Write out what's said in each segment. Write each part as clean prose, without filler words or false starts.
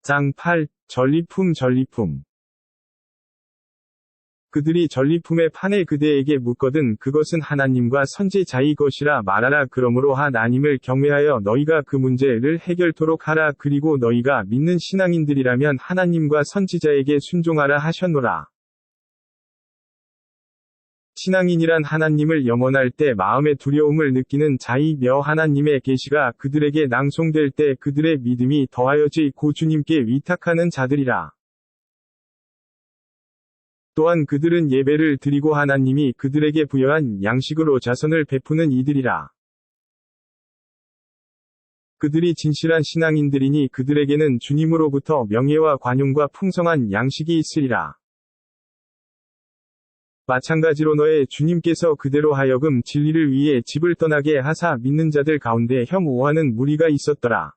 장 8. 전리품. 그들이 전리품의 판을 그대에게 묻거든 그것은 하나님과 선지자의 것이라 말하라. 그러므로 하나님을 경외하여 너희가 그 문제를 해결토록 하라. 그리고 너희가 믿는 신앙인들이라면 하나님과 선지자에게 순종하라 하셨노라. 신앙인이란 하나님을 염원할 때 마음의 두려움을 느끼는 자이며 하나님의 계시가 그들에게 낭송될 때 그들의 믿음이 더하여지고 주님께 위탁하는 자들이라. 또한 그들은 예배를 드리고 하나님이 그들에게 부여한 양식으로 자선을 베푸는 이들이라. 그들이 진실한 신앙인들이니 그들에게는 주님으로부터 명예와 관용과 풍성한 양식이 있으리라. 마찬가지로 너의 주님께서 그대로 하여금 진리를 위해 집을 떠나게 하사 믿는 자들 가운데 혐오하는 무리가 있었더라.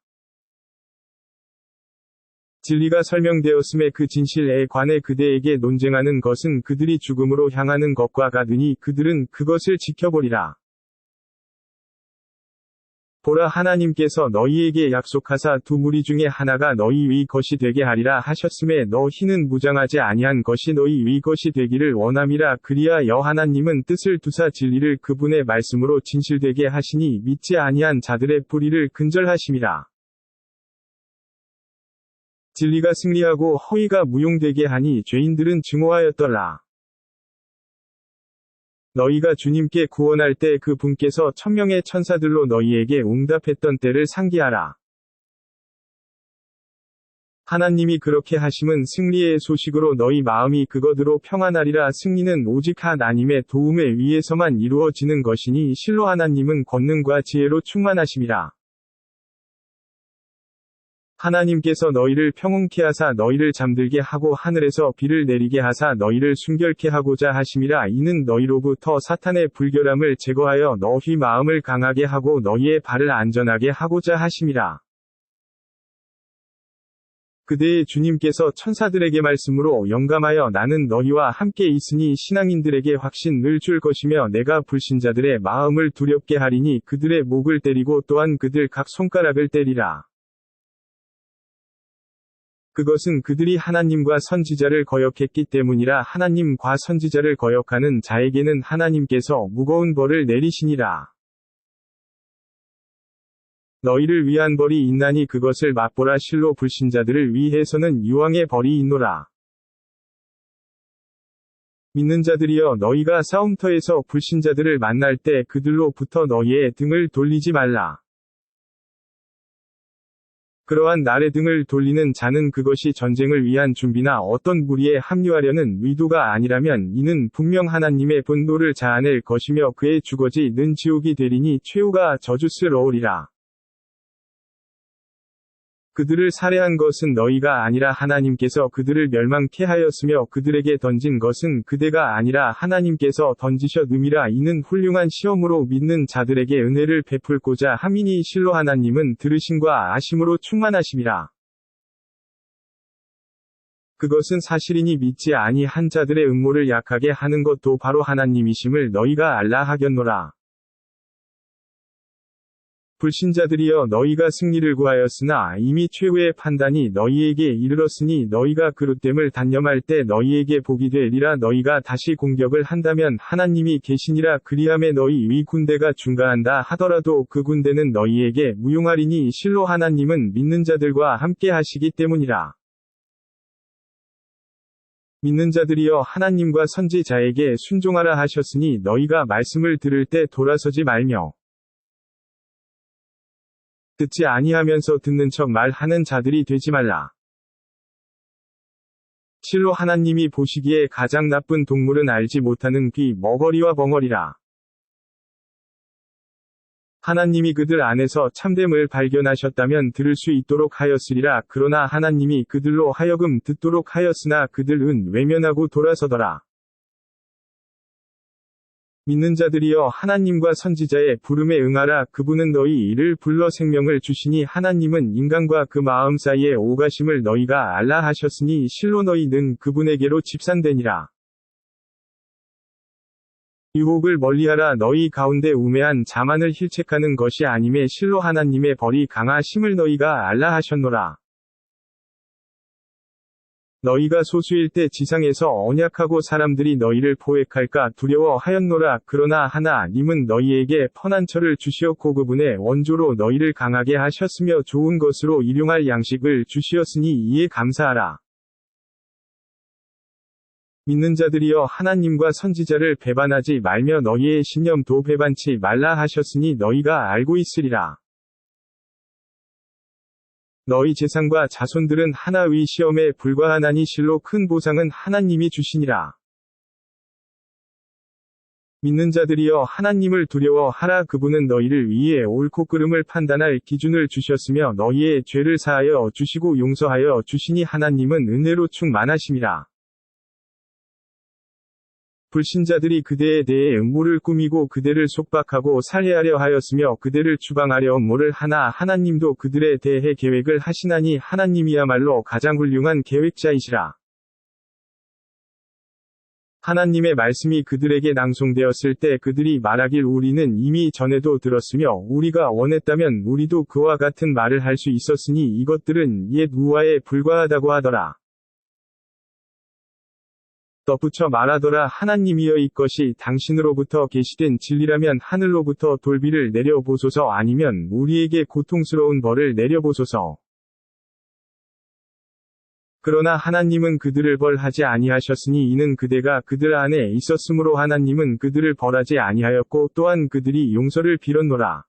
진리가 설명되었음에 그 진실에 관해 그대에게 논쟁하는 것은 그들이 죽음으로 향하는 것과 같으니 그들은 그것을 지켜보리라. 보라, 하나님께서 너희에게 약속하사 두 무리 중에 하나가 너희의 것이 되게 하리라 하셨음에 너희는 무장하지 아니한 것이 너희의 것이 되기를 원함이라. 그리하여 하나님은 뜻을 두사 진리를 그분의 말씀으로 진실되게 하시니 믿지 아니한 자들의 불의를 근절하심이라. 진리가 승리하고 허위가 무용되게 하니 죄인들은 증오하였더라. 너희가 주님께 구원할 때 그 분께서 천명의 천사들로 너희에게 응답했던 때를 상기하라. 하나님이 그렇게 하심은 승리의 소식으로 너희 마음이 그것으로 평안하리라. 승리는 오직 하나님의 도움에 의해서만 이루어지는 것이니 실로 하나님은 권능과 지혜로 충만하심이라. 하나님께서 너희를 평온케 하사 너희를 잠들게 하고 하늘에서 비를 내리게 하사 너희를 순결케 하고자 하심이라. 이는 너희로부터 사탄의 불결함을 제거하여 너희 마음을 강하게 하고 너희의 발을 안전하게 하고자 하심이라. 그대의 주님께서 천사들에게 말씀으로 영감하여 나는 너희와 함께 있으니 신앙인들에게 확신을 줄 것이며 내가 불신자들의 마음을 두렵게 하리니 그들의 목을 때리고 또한 그들 각 손가락을 때리라. 그것은 그들이 하나님과 선지자를 거역했기 때문이라. 하나님과 선지자를 거역하는 자에게는 하나님께서 무거운 벌을 내리시니라. 너희를 위한 벌이 있나니 그것을 맛보라. 실로 불신자들을 위해서는 유황의 벌이 있노라. 믿는 자들이여, 너희가 싸움터에서 불신자들을 만날 때 그들로부터 너희의 등을 돌리지 말라. 그러한 날에 등을 돌리는 자는 그것이 전쟁을 위한 준비나 어떤 무리에 합류하려는 의도가 아니라면 이는 분명 하나님의 분노를 자아낼 것이며 그의 주거지는 지옥이 되리니 최후가 저주스러우리라. 그들을 살해한 것은 너희가 아니라 하나님께서 그들을 멸망케 하였으며 그들에게 던진 것은 그대가 아니라 하나님께서 던지셨음이라. 이는 훌륭한 시험으로 믿는 자들에게 은혜를 베풀고자 함이니 실로 하나님은 들으심과 아심으로 충만하심이라. 그것은 사실이니 믿지 아니한 자들의 음모를 약하게 하는 것도 바로 하나님이심을 너희가 알라 하겠노라. 불신자들이여, 너희가 승리를 구하였으나 이미 최후의 판단이 너희에게 이르렀으니 너희가 그릇됨을 단념할 때 너희에게 복이 되리라. 너희가 다시 공격을 한다면 하나님이 계시니라. 그리함에 너희의 군대가 중가한다 하더라도 그 군대는 너희에게 무용하리니 실로 하나님은 믿는 자들과 함께 하시기 때문이라. 믿는 자들이여, 하나님과 선지자에게 순종하라 하셨으니 너희가 말씀을 들을 때 돌아서지 말며 듣지 아니하면서 듣는 척 말하는 자들이 되지 말라. 실로 하나님이 보시기에 가장 나쁜 동물은 알지 못하는 귀, 머거리와 벙어리라. 하나님이 그들 안에서 참됨을 발견하셨다면 들을 수 있도록 하였으리라. 그러나 하나님이 그들로 하여금 듣도록 하였으나 그들은 외면하고 돌아서더라. 믿는 자들이여, 하나님과 선지자의 부름에 응하라. 그분은 너희 이를 불러 생명을 주시니 하나님은 인간과 그 마음 사이에 오가심을 너희가 알라 하셨으니 실로 너희는 그분에게로 집산되니라. 유혹을 멀리하라. 너희 가운데 우매한 자만을 힐책하는 것이 아님에 실로 하나님의 벌이 강하심을 너희가 알라 하셨노라. 너희가 소수일 때 지상에서 언약하고 사람들이 너희를 포획할까 두려워하였노라. 그러나 하나님은 너희에게 편한 철을 주시었고 그분의 원조로 너희를 강하게 하셨으며 좋은 것으로 일용할 양식을 주시었으니 이에 감사하라. 믿는 자들이여 하나님과 선지자를 배반하지 말며 너희의 신념도 배반치 말라 하셨으니 너희가 알고 있으리라. 너희 재산과 자손들은 하나의 시험에 불과하나니 실로 큰 보상은 하나님이 주시니라. 믿는 자들이여 하나님을 두려워하라. 그분은 너희를 위해 옳고 그름을 판단할 기준을 주셨으며 너희의 죄를 사하여 주시고 용서하여 주시니 하나님은 은혜로 충만하심이라. 불신자들이 그대에 대해 음모를 꾸미고 그대를 속박하고 살해하려 하였으며 그대를 추방하려 음모를 하나 하나님도 그들에 대해 계획을 하시나니 하나님이야말로 가장 훌륭한 계획자이시라. 하나님의 말씀이 그들에게 낭송되었을 때 그들이 말하길 우리는 이미 전에도 들었으며 우리가 원했다면 우리도 그와 같은 말을 할 수 있었으니 이것들은 옛 우화에 불과하다고 하더라. 덧붙여 말하더라. 하나님이여 이것이 당신으로부터 계시된 진리라면 하늘로부터 돌비를 내려보소서. 아니면 우리에게 고통스러운 벌을 내려보소서. 그러나 하나님은 그들을 벌하지 아니하셨으니 이는 그대가 그들 안에 있었으므로 하나님은 그들을 벌하지 아니하였고 또한 그들이 용서를 빌었노라.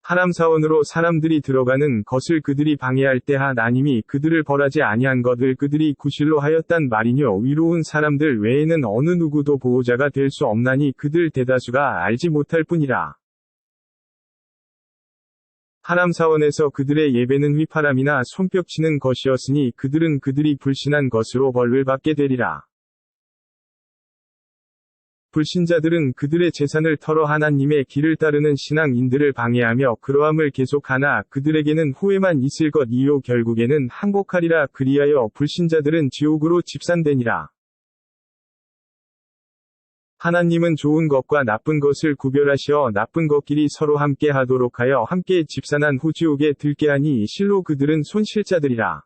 하람 사원으로 사람들이 들어가는 것을 그들이 방해할 때 하나님이 그들을 벌하지 아니한 것을 그들이 구실로 하였단 말이뇨. 위로운 사람들 외에는 어느 누구도 보호자가 될 수 없나니 그들 대다수가 알지 못할 뿐이라. 하람 사원에서 그들의 예배는 휘파람이나 손뼉치는 것이었으니 그들은 그들이 불신한 것으로 벌을 받게 되리라. 불신자들은 그들의 재산을 털어 하나님의 길을 따르는 신앙인들을 방해하며 그러함을 계속하나 그들에게는 후회만 있을 것이요 결국에는 항복하리라. 그리하여 불신자들은 지옥으로 집산되니라. 하나님은 좋은 것과 나쁜 것을 구별하시어 나쁜 것끼리 서로 함께 하도록 하여 함께 집산한 후 지옥에 들게 하니 실로 그들은 손실자들이라.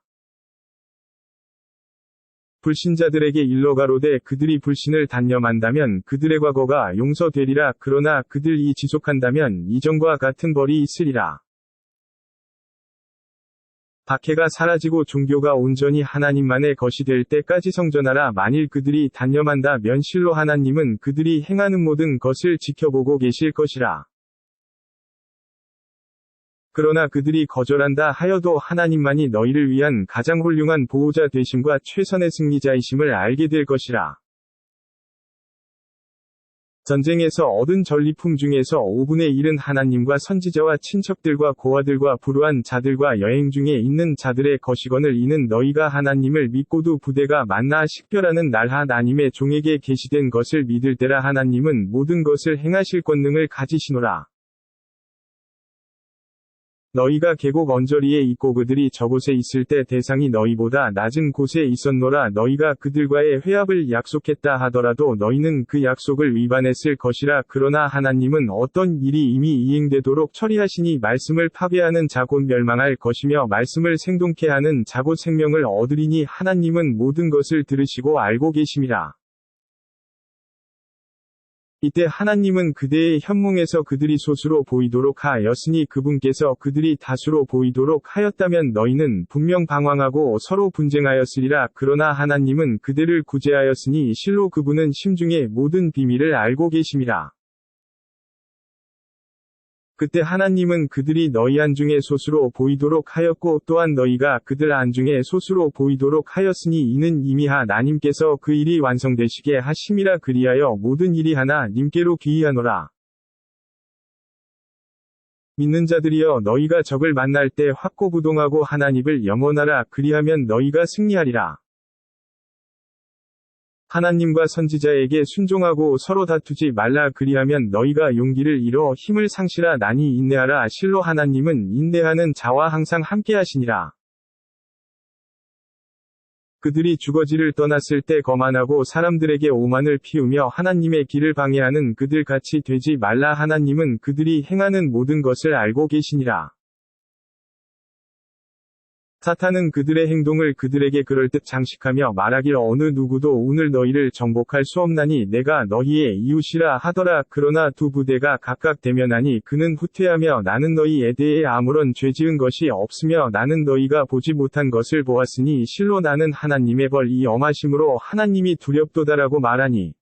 불신자들에게 일러 가로되 그들이 불신을 단념한다면 그들의 과거가 용서되리라. 그러나 그들이 지속한다면 이전과 같은 벌이 있으리라. 박해가 사라지고 종교가 온전히 하나님만의 것이 될 때까지 성전하라. 만일 그들이 단념한다면 실로 하나님은 그들이 행하는 모든 것을 지켜보고 계실 것이라. 그러나 그들이 거절한다 하여도 하나님만이 너희를 위한 가장 훌륭한 보호자 되심과 최선의 승리자이심을 알게 될 것이라. 전쟁에서 얻은 전리품 중에서 5분의 1은 하나님과 선지자와 친척들과 고아들과 불우한 자들과 여행 중에 있는 자들의 것이거늘 이는 너희가 하나님을 믿고도 부대가 만나 식별하는 날 하나님의 종에게 계시된 것을 믿을 때라. 하나님은 모든 것을 행하실 권능을 가지시노라. 너희가 계곡 언저리에 있고 그들이 저곳에 있을 때 대상이 너희보다 낮은 곳에 있었노라. 너희가 그들과의 회합을 약속했다 하더라도 너희는 그 약속을 위반했을 것이라. 그러나 하나님은 어떤 일이 이미 이행되도록 처리하시니 말씀을 파괴하는 자 곧 멸망할 것이며 말씀을 생동케 하는 자 곧 생명을 얻으리니 하나님은 모든 것을 들으시고 알고 계심이라. 이때 하나님은 그대의 현몽에서 그들이 소수로 보이도록 하였으니 그분께서 그들이 다수로 보이도록 하였다면 너희는 분명 방황하고 서로 분쟁하였으리라. 그러나 하나님은 그대를 구제하였으니 실로 그분은 심중의 모든 비밀을 알고 계심이라. 그때 하나님은 그들이 너희 안중에 소수로 보이도록 하였고 또한 너희가 그들 안중에 소수로 보이도록 하였으니 이는 이미 하나님께서 그 일이 완성되시게 하심이라. 그리하여 모든 일이 하나님께로 귀의하노라. 믿는 자들이여 너희가 적을 만날 때 확고부동하고 하나님을 염원하라. 그리하면 너희가 승리하리라. 하나님과 선지자에게 순종하고 서로 다투지 말라. 그리하면 너희가 용기를 잃어 힘을 상실하나니 인내하라. 실로 하나님은 인내하는 자와 항상 함께하시니라. 그들이 주거지를 떠났을 때 거만하고 사람들에게 오만을 피우며 하나님의 길을 방해하는 그들 같이 되지 말라. 하나님은 그들이 행하는 모든 것을 알고 계시니라. 사탄은 그들의 행동을 그들에게 그럴듯 장식하며 말하길 어느 누구도 오늘 너희를 정복할 수 없나니 내가 너희의 이웃이라 하더라. 그러나 두 부대가 각각 대면하니 그는 후퇴하며 나는 너희에 대해 아무런 죄지은 것이 없으며 나는 너희가 보지 못한 것을 보았으니 실로 나는 하나님의 벌이 엄하심으로 하나님이 두렵도다라고 말하니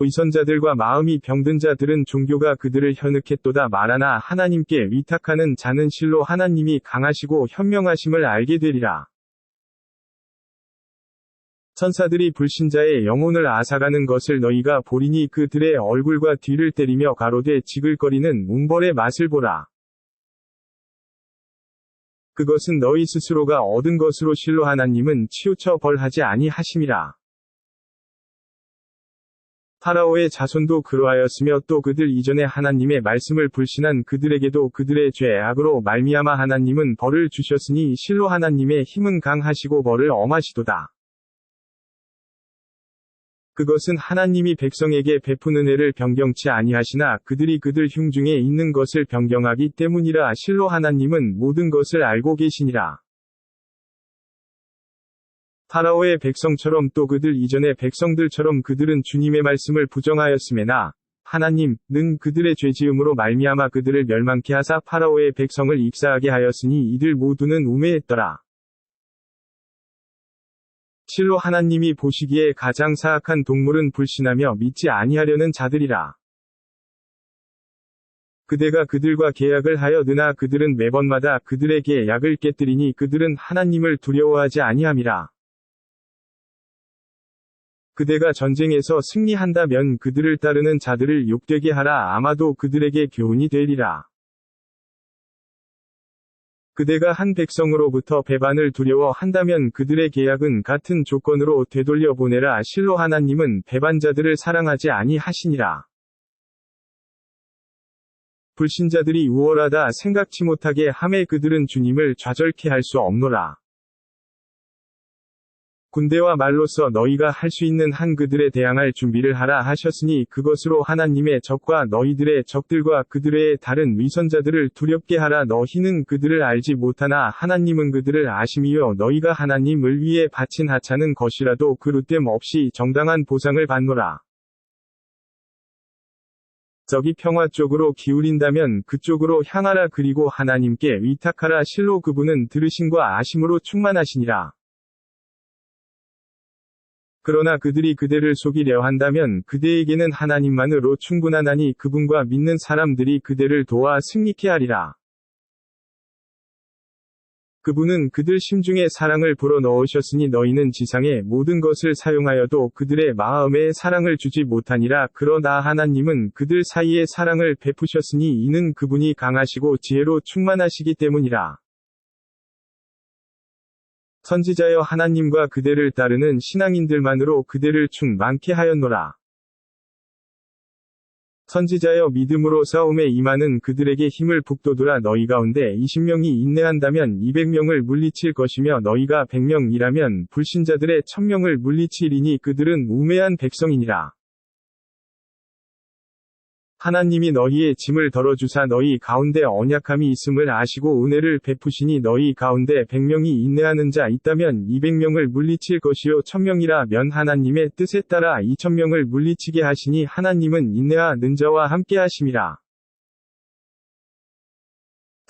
의선자들과 마음이 병든 자들은 종교가 그들을 현혹했도다 말하나 하나님께 위탁하는 자는 실로 하나님이 강하시고 현명하심을 알게 되리라. 천사들이 불신자의 영혼을 앗아가는 것을 너희가 보리니 그들의 얼굴과 뒤를 때리며 가로되 지글거리는 웅벌의 맛을 보라. 그것은 너희 스스로가 얻은 것으로 실로 하나님은 치우쳐 벌하지 아니하심이라. 파라오의 자손도 그러하였으며 또 그들 이전에 하나님의 말씀을 불신한 그들에게도 그들의 죄악으로 말미암아 하나님은 벌을 주셨으니 실로 하나님의 힘은 강하시고 벌을 엄하시도다. 그것은 하나님이 백성에게 베푼 은혜를 변경치 아니하시나 그들이 그들 흉중에 있는 것을 변경하기 때문이라. 실로 하나님은 모든 것을 알고 계시니라. 파라오의 백성처럼 또 그들 이전의 백성들처럼 그들은 주님의 말씀을 부정하였음에나 하나님은 그들의 죄지음으로 말미암아 그들을 멸망케 하사 파라오의 백성을 입사하게 하였으니 이들 모두는 우매했더라. 실로 하나님이 보시기에 가장 사악한 동물은 불신하며 믿지 아니하려는 자들이라. 그대가 그들과 계약을 하여드나 그들은 매번마다 그들의 계약을 깨뜨리니 그들은 하나님을 두려워하지 아니함이라. 그대가 전쟁에서 승리한다면 그들을 따르는 자들을 욕되게 하라. 아마도 그들에게 교훈이 되리라. 그대가 한 백성으로부터 배반을 두려워한다면 그들의 계약은 같은 조건으로 되돌려 보내라. 실로 하나님은 배반자들을 사랑하지 아니하시니라. 불신자들이 우월하다 생각치 못하게 함에 그들은 주님을 좌절케 할 수 없노라. 군대와 말로써 너희가 할 수 있는 한 그들에 대항할 준비를 하라 하셨으니 그것으로 하나님의 적과 너희들의 적들과 그들의 다른 위선자들을 두렵게 하라. 너희는 그들을 알지 못하나 하나님은 그들을 아심이요 너희가 하나님을 위해 바친 하찮은 것이라도 그릇됨 없이 정당한 보상을 받노라. 적이 평화 쪽으로 기울인다면 그쪽으로 향하라. 그리고 하나님께 위탁하라. 실로 그분은 들으심과 아심으로 충만하시니라. 그러나 그들이 그대를 속이려 한다면 그대에게는 하나님만으로 충분하나니 그분과 믿는 사람들이 그대를 도와 승리케 하리라. 그분은 그들 심중에 사랑을 불어넣으셨으니 너희는 지상의 모든 것을 사용하여도 그들의 마음에 사랑을 주지 못하니라. 그러나 하나님은 그들 사이에 사랑을 베푸셨으니 이는 그분이 강하시고 지혜로 충만하시기 때문이라. 선지자여 하나님과 그대를 따르는 신앙인들만으로 그대를 충만케 하였노라. 선지자여 믿음으로 싸움에 임하는 그들에게 힘을 북돋우라. 너희 가운데 20명이 인내한다면 200명을 물리칠 것이며 너희가 100명이라면 불신자들의 1000명을 물리치리니 그들은 우매한 백성이니라. 하나님이 너희의 짐을 덜어주사 너희 가운데 언약함이 있음을 아시고 은혜를 베푸시니 너희 가운데 100명이 인내하는 자 있다면 200명을 물리칠 것이요 1000명이라면 하나님의 뜻에 따라 2000명을 물리치게 하시니 하나님은 인내하는 자와 함께 하심이라.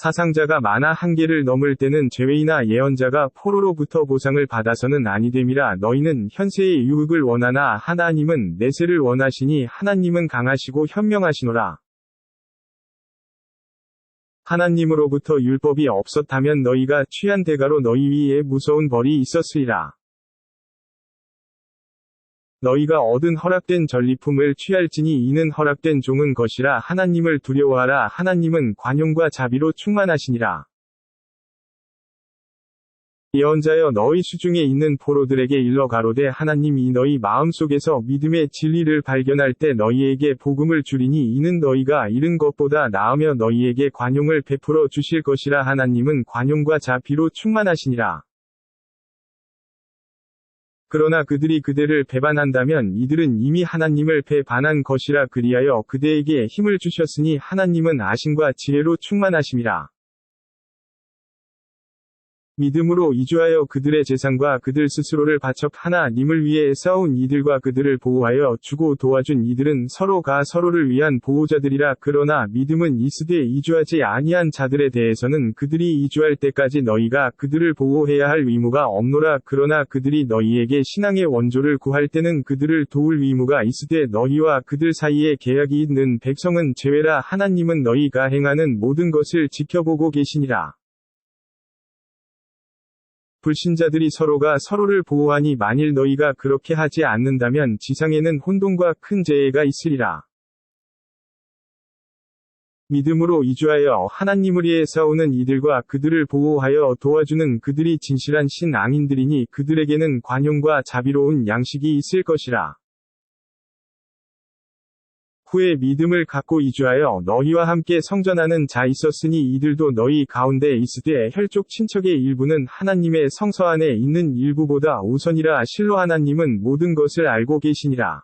사상자가 만화 한 개를 넘을 때는 죄인이나 예언자가 포로로부터 보상을 받아서는 아니됨이라. 너희는 현세의 유익을 원하나 하나님은 내세를 원하시니 하나님은 강하시고 현명하시노라. 하나님으로부터 율법이 없었다면 너희가 취한 대가로 너희 위에 무서운 벌이 있었으리라. 너희가 얻은 허락된 전리품을 취할지니 이는 허락된 종은 것이라. 하나님을 두려워하라. 하나님은 관용과 자비로 충만하시니라. 예언자여 너희 수중에 있는 포로들에게 일러 가로되 하나님이 너희 마음속에서 믿음의 진리를 발견할 때 너희에게 복음을 주리니 이는 너희가 잃은 것보다 나으며 너희에게 관용을 베풀어 주실 것이라. 하나님은 관용과 자비로 충만하시니라. 그러나 그들이 그대를 배반한다면 이들은 이미 하나님을 배반한 것이라. 그리하여 그대에게 힘을 주셨으니 하나님은 아심과 지혜로 충만하심이라. 믿음으로 이주하여 그들의 재산과 그들 스스로를 바쳐 하나님을 위해 싸운 이들과 그들을 보호하여 주고 도와준 이들은 서로가 서로를 위한 보호자들이라. 그러나 믿음은 있으되 이주하지 아니한 자들에 대해서는 그들이 이주할 때까지 너희가 그들을 보호해야 할 의무가 없노라. 그러나 그들이 너희에게 신앙의 원조를 구할 때는 그들을 도울 의무가 있으되 너희와 그들 사이에 계약이 있는 백성은 제외라. 하나님은 너희가 행하는 모든 것을 지켜보고 계시니라. 불신자들이 서로가 서로를 보호하니 만일 너희가 그렇게 하지 않는다면 지상에는 혼돈과 큰 재해가 있으리라. 믿음으로 이주하여 하나님을 위해 싸우는 이들과 그들을 보호하여 도와주는 그들이 진실한 신앙인들이니 그들에게는 관용과 자비로운 양식이 있을 것이라. 후에 믿음을 갖고 이주하여 너희와 함께 성전하는 자 있었으니 이들도 너희 가운데 있으되 혈족 친척의 일부는 하나님의 성서 안에 있는 일부보다 우선이라. 실로 하나님은 모든 것을 알고 계시니라.